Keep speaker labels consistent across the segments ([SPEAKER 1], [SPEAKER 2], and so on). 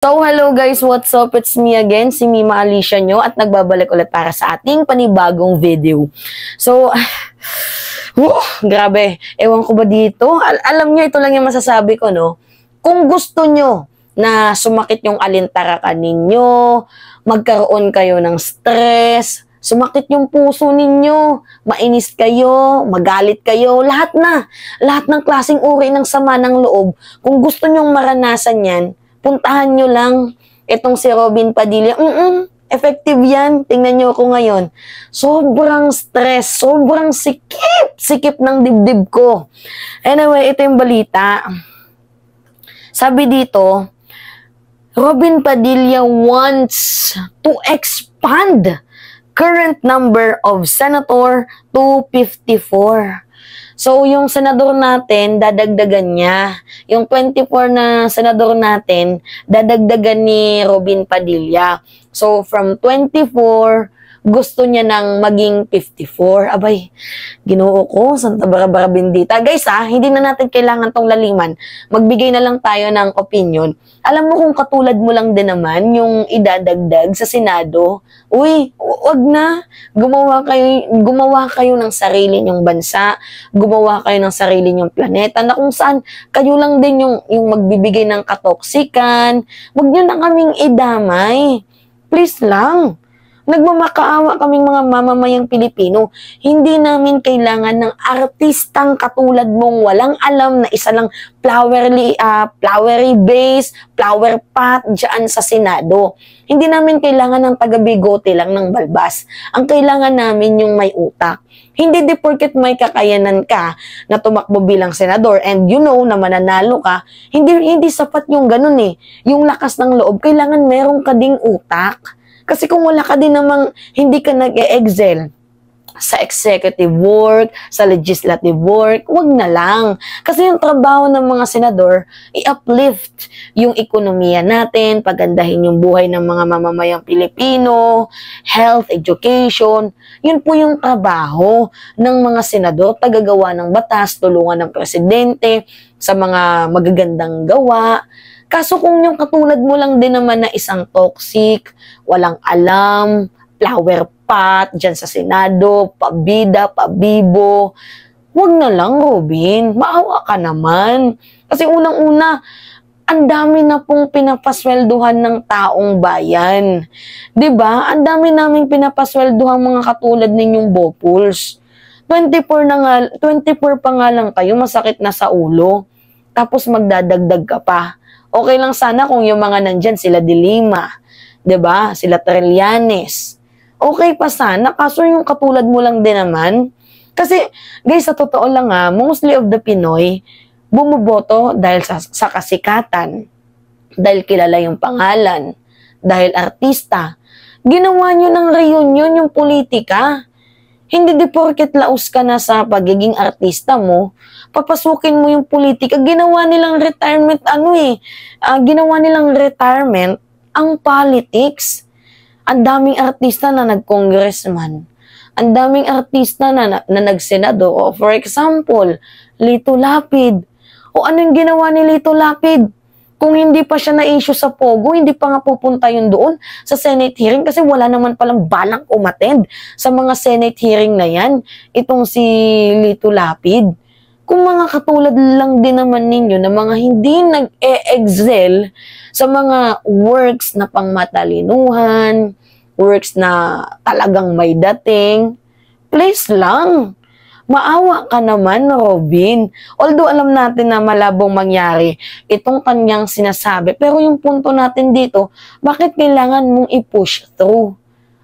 [SPEAKER 1] So, hello guys, what's up? It's me again, si Mima Alicia nyo at nagbabalik ulit para sa ating panibagong video. So, grabe, ewan ko ba dito? Alam nyo, ito lang yung masasabi ko, no? Kung gusto nyo na sumakit yung alintarakan ninyo, magkaroon kayo ng stress, sumakit yung puso ninyo, mainis kayo, magalit kayo, lahat ng klaseng uri ng sama ng loob, kung gusto nyong maranasan yan, puntahan nyo lang itong si Robin Padilla. Effective yan. Tingnan nyo ako ngayon. Sobrang stress. Sobrang sikip ng dibdib ko. Anyway, ito yung balita. Sabi dito, Robin Padilla wants to expand current number of senator to 54. So, yung senador natin, dadagdagan niya. Yung 24 na senador natin, dadagdagan ni Robin Padilla. So, from 24, gusto niya nang maging 54. Abay, Ginoo ko, Santa Barbara Bendita. Guys hindi na natin kailangan tong laliman. Magbigay na lang tayo ng opinion. Alam mo kung katulad mo lang din naman yung idadagdag sa Senado, uy, wag na. Gumawa kayo ng sarili nyong bansa, gumawa kayo ng sarili nyong planeta na kung saan kayo lang din yung magbibigay ng katoksikan. Wag nyo na kaming idamay. Please lang. Nagmamakaawa kaming mga mamamayang Pilipino. Hindi namin kailangan ng artistang katulad mong walang alam na isa lang flowery base, flower pot dyan sa Senado. Hindi namin kailangan ng taga-bigote lang ng balbas. Ang kailangan namin yung may utak. Hindi di porket may kakayanan ka na tumakbo bilang senador and you know na mananalo ka, hindi sapat yung ganun Yung lakas ng loob, kailangan meron ka ding utak. Kasi kung wala ka din namang hindi ka nag-e-excel sa executive work, sa legislative work, wag na lang. Kasi yung trabaho ng mga senador, i-uplift yung ekonomiya natin, pagandahin yung buhay ng mga mamamayang Pilipino, health, education. Yun po yung trabaho ng mga senador, tagagawa ng batas, tulungan ng presidente sa mga magagandang gawa. Kaso kung yung katulad mo lang din naman na isang toxic, walang alam, flower pot, dyan sa Senado, pabida, pabibo, wag na lang, Robin. Maawa ka naman. Kasi unang-una, ang dami na pong pinapaswelduhan ng taong bayan. 'Di ba? Ang dami naming pinapaswelduhan mga katulad ninyong bopuls. 24 pa nga lang kayo, masakit na sa ulo. Tapos magdadagdag ka pa. Okay lang sana kung yung mga nandyan, sila De Lima, 'di ba? Sila Trillanes. Okay pa sana, kaso yung katulad mo lang din naman. Kasi, guys, sa totoo lang mostly of the Pinoy, bumuboto dahil sa kasikatan, dahil kilala yung pangalan, dahil artista. Ginawa nyo ng reunion yung politika. Hindi di porket laos ka na sa pagiging artista mo, papasukin mo yung politika. Ginawa nilang retirement, ginawa nilang retirement ang politics. Ang daming artista na nag-congressman. Ang daming artista na nag-senado. O for example, Lito Lapid. O ano yung ginawa ni Lito Lapid? Kung hindi pa siya na-issue sa Pogo, hindi pa nga pupunta yun doon sa Senate hearing kasi wala naman palang balak umattend sa mga Senate hearing na yan. Itong si Lito Lapid. Kung mga katulad lang din naman ninyo na mga hindi nag-e-excel sa mga works na pangmatalinuhan, works na talagang may dating, please lang. Maawa ka naman, Robin. Although alam natin na malabong mangyari itong kanyang sinasabi. Pero yung punto natin dito, bakit kailangan mong i-push through?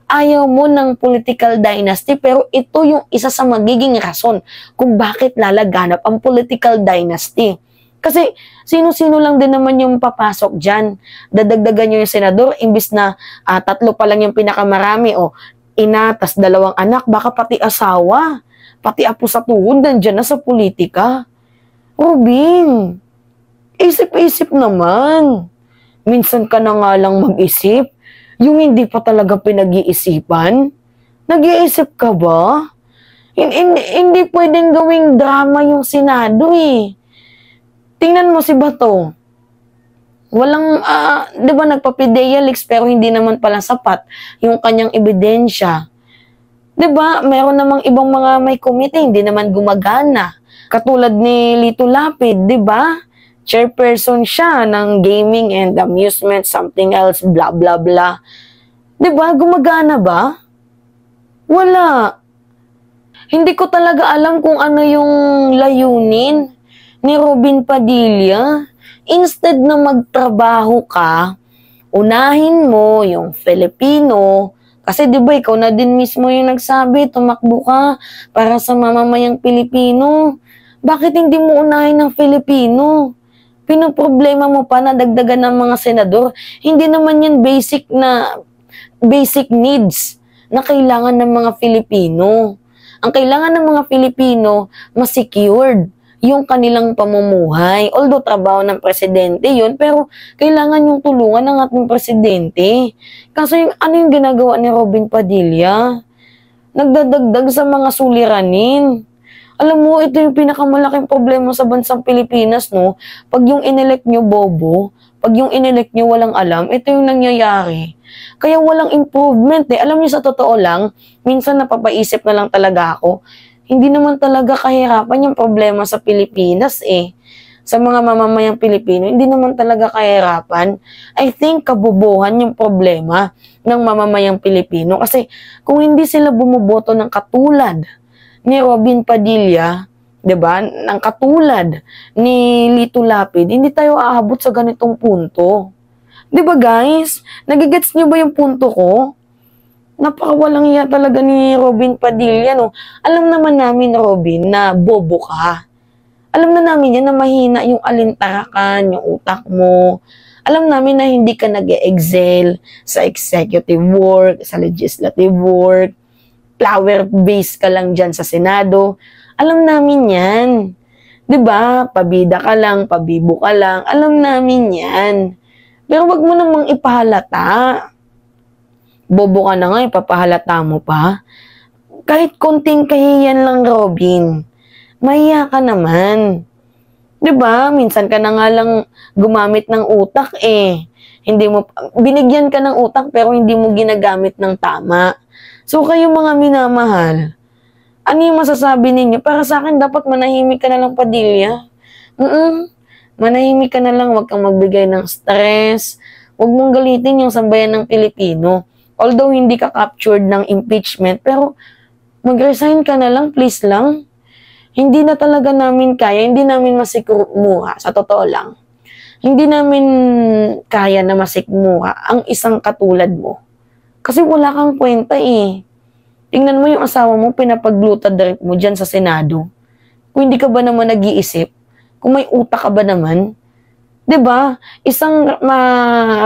[SPEAKER 1] Ayaw mo ng political dynasty pero ito yung isa sa magiging rason kung bakit lalaganap ang political dynasty. Kasi sino-sino lang din naman yung papasok dyan. Dadagdagan nyo yung senador, imbis na 3 pa lang yung pinakamarami o ina, tas 2 anak, baka pati asawa. Pati apo sa tuhod, nandyan na sa politika. Robin, isip-isip naman. Minsan ka na nga lang mag-isip. Yung hindi pa talaga pinag-iisipan. Nag-iisip ka ba? Hindi pwedeng gawing drama yung Senado Tingnan mo si Bato. Walang, 'di ba nagpa-PDEA leaks pero hindi naman pala sapat yung kanyang ebidensya. 'Di ba? Meron namang ibang mga may committee, hindi naman gumagana. Katulad ni Lito Lapid, 'di ba? Chairperson siya ng gaming and amusement, something else, blah, blah, blah. 'Di ba? Gumagana ba? Wala. Hindi ko talaga alam kung ano yung layunin ni Robin Padilla. Instead na magtrabaho ka, unahin mo yung Filipino. Kasi di ba ikaw na din mismo yung nagsabi, tumakbo ka para sa mamamayang Pilipino. Bakit hindi mo unahin ng Filipino? Pinoproblema mo pa na dagdagan ng mga senador. Hindi naman yan basic needs na kailangan ng mga Filipino. Ang kailangan ng mga Filipino, mas-secured yung kanilang pamumuhay. Although trabaho ng presidente yun, pero kailangan yung tulungan ng ating presidente. Kasi ano yung ginagawa ni Robin Padilla? Nagdadagdag sa mga suliranin. Alam mo, ito yung pinakamalaking problema sa bansang Pilipinas, no? Pag yung inelect nyo bobo, pag yung inelect nyo walang alam, ito yung nangyayari. Kaya walang improvement eh. Alam niyo sa totoo lang, minsan napapaisip na lang talaga ako, hindi naman talaga kahirapan yung problema sa Pilipinas eh. Sa mga mamamayang Pilipino, hindi naman talaga kahirapan. I think kabobohan yung problema ng mamamayang Pilipino. Kasi kung hindi sila bumuboto ng katulad ni Robin Padilla, 'di ba? Ng katulad ni Lito Lapid, hindi tayo aabot sa ganitong punto. 'Di ba guys? Nagigets niyo ba yung punto ko? Napakawalang iya talaga ni Robin Padilla, no? Alam naman namin, Robin, na bobo ka. Alam na namin yan na mahina yung alintarakan, yung utak mo. Alam namin na hindi ka nag-excel sa executive work, sa legislative work. Flower base ka lang dyan sa Senado. Alam namin yan. 'Di ba? Pabida ka lang, pabibo ka lang. Alam namin yan. Pero wag mo namang ipahalata. Bobo ka na nga, ipapahalata mo pa. Kahit konting kahiyan lang, Robin. Mahiya ka naman. 'Di ba? Minsan ka na nga lang gumamit ng utak eh. Binigyan ka ng utak pero hindi mo ginagamit ng tama. So, kayo mga minamahal, ano yung masasabi ninyo? Para sa akin, dapat manahimik ka na lang, Padilla. Manahimik ka na lang, huwag kang magbigay ng stress. Huwag mong galitin yung sambayan ng Pilipino. Although hindi ka captured ng impeachment, pero mag-resign ka na lang, please lang. Hindi na talaga namin kaya, hindi namin masikmura, sa totoo lang. Hindi namin kaya na masikmura ang isang katulad mo. Kasi wala kang kwenta eh. Tingnan mo yung asawa mo, pinapagluta direct mo dyan sa Senado. Kung hindi ka ba naman nag-iisip, kung may utak ka ba naman, 'di ba? Isang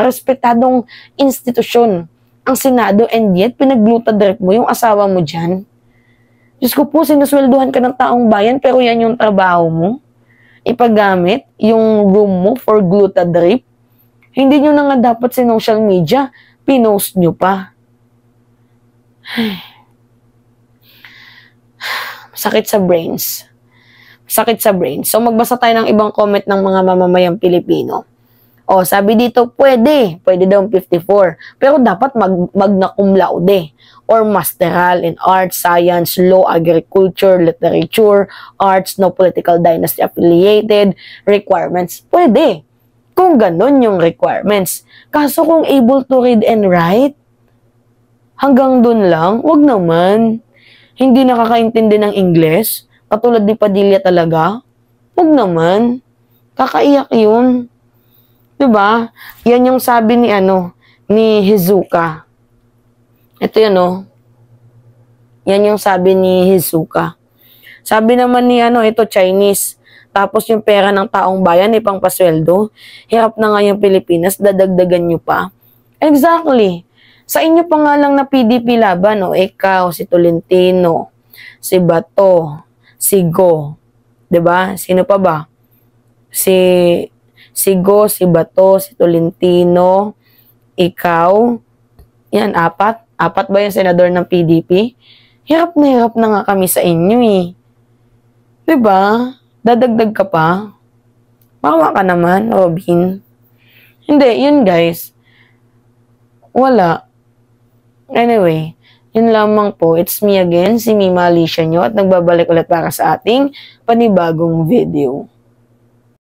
[SPEAKER 1] respetadong institusyon ang Senado and yet pinagluta direct mo yung asawa mo dyan. Diyos ko po, sinusweldohan ka ng taong bayan pero yan yung trabaho mo. Ipagamit yung room mo for gluta drip. Hindi nyo na nga dapat sa social media, pinost nyo pa. Sakit sa brains. Sakit sa brains. So, magbasa tayo ng ibang comment ng mga mamamayang Pilipino. O, sabi dito, pwede daw 54. Pero dapat magna cum laude or masteral in arts, science, law, agriculture, literature, arts, no political dynasty affiliated, requirements. Pwede. Kung ganun yung requirements. Kaso kung able to read and write, hanggang dun lang, wag naman. Hindi nakakaintindi ng English, katulad ni Padilla talaga, wag naman. Kakaiyak yun. Diba? Yan yung sabi ni Hizuka. Ito yan, Yan yung sabi ni Hizuka. Sabi naman ni ito Chinese. Tapos yung pera ng taong bayan, ipang pasweldo. Hirap na nga yung Pilipinas, dadagdagan nyo pa. Exactly. Sa inyo pa nga lang na PDP laban, ikaw, si Tolentino, si Bato, si Go. 'Di ba? Sino pa ba? Si Go, si Bato, si Tolentino, ikaw. Yan, apat. Apat ba yung senador ng PDP? Hirap na nga kami sa inyo eh. 'Di ba? Dadagdag ka pa. Mawa ka naman, Robin. Hindi, yun guys. Wala. Anyway, yun lamang po. It's me again, si Mima Alicia nyo, at nagbabalik ulit para sa ating panibagong video.